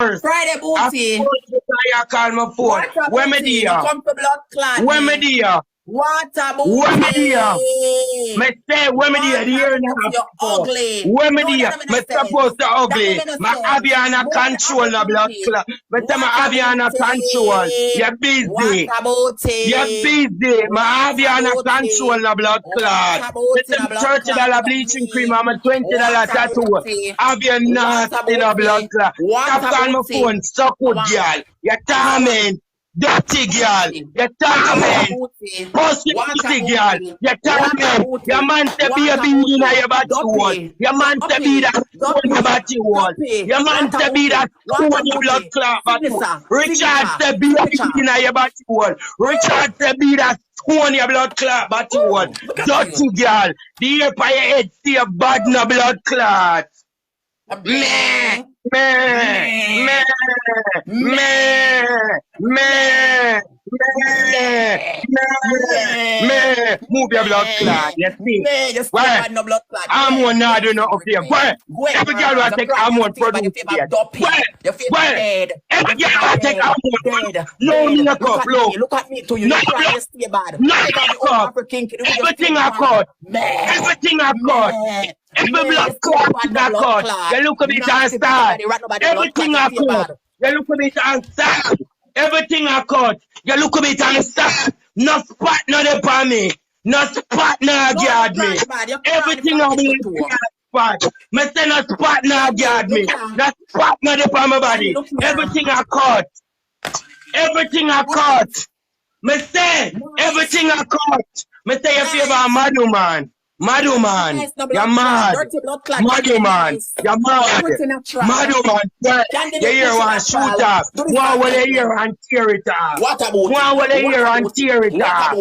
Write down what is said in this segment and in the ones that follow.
first. Friday Of booty. course, you call my phone. Water Where me booty. You there? come to blood clot Where me me. there? Water Where me there? booty. Me say, where me there? The Water year and a booty. half You're before. ugly. Where me No, there? that don't Me make sense. supposed to That don't ugly. make My sense. Abiana Move the control ugly the blood booty. clot. Me say my Water Abiana control. booty. You're busy. Water booty. You're busy. My Water Abiana control booty. the blood clot. Water Me booty. say The me blood clot. $30 Not bleaching cream me. and my $20 Water tattoo. booty. Abiana not Water in the blood booty. clot. Stop Water calling my booty. phone. Suck good Come on. girl. You're Answer me. torment. Dirty girl. Booty. You're Water torment. booty. Pussy Water pussy girl. booty. You're Water torment. booty. Your man say be a Water bean in booty. your body wall. Duppy. Your man say be that stone in your body wall. Duppy. Your man Water say be booty. that stone Water in your blood booty. clot body wall. Signature. Richard Signature. say be a Signature. bean in your body wall. Richard say be that stone in your blood clot body wall. Look at Dirty you. girl. The hair by your head see a bad in the blood clot. Meh. Meh. Meh. Meh. Meh. Meh. Move your blood clot. You see? You still Why? had no blood clot. Hormone not do nothing for you. Why? Every girl will take hormone produce. Why? Why? Every girl will take hormone. No makeup, look. Look at me to you. No You cry, you look. stay bad. No Take off the makeup. old African kid. Everything I cut. Everything I cut. Every blood clot is I cut. You look at me and start. Everything I cut. You look at me and start. Everything I cut. You look at me and start. No spot, no dey for me. No spot, no guard me. Everything I do spot. Me say no spot, no guard me. No spot, no dey for my body. Everything I cut. Everything I cut. Me say everything I cut. Me say you favor Madu man. Madu man. You're mad. Madu man. You're mad. Madu man. You hear one shoot off. One will hear and tear it off. One will hear and tear it off.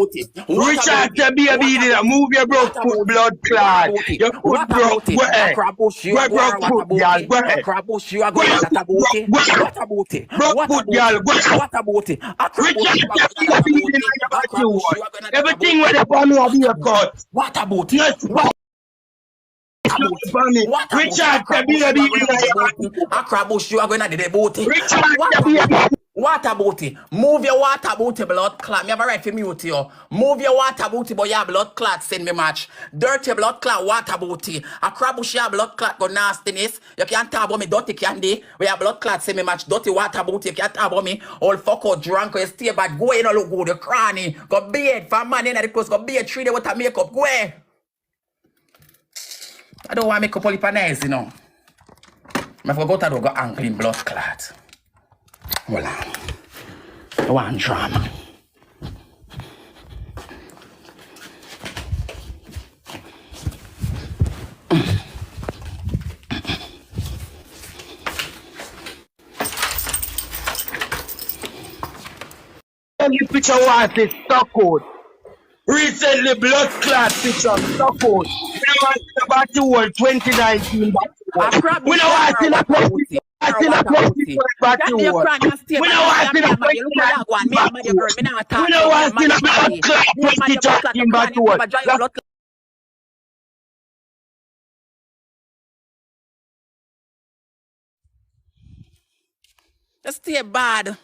Richard the baby, move your broke foot blood clot. Your foot broke. Where? Where broke foot, y'all? Where? Broke foot, y'all. Richard the baby, everything with the bomb will be a cut. What about Yes, what? Richard the baby, Akrabush, you are going to the boat. Richard the baby. Water booty. Move your water booty blood clot. Me have a right for mute you. Move your water booty, but your blood clot send me match. Dirty blood clot water booty. A crabush your blood clot go nastiness. You can't talk about me dirty candy. We have blood clot send me match. Dirty water booty. You can't talk about me. All fuck out drunk or you stay bad. Go in or look good. You cranny. Go beard for man in the clothes. Go beard 3 days with a makeup. Go away. I don't want to make up all the nice, you know. I forgot to go ankle in blood clot. Hold on. One drama. You picture was this stuck out. Recently, blood clot picture stuck out. We don't want to about the world 2019. We don't want to the 20. I see the 20 back to work. We don't want to the 20. We don't want to the blood clot 20 back to work. Just stay bad.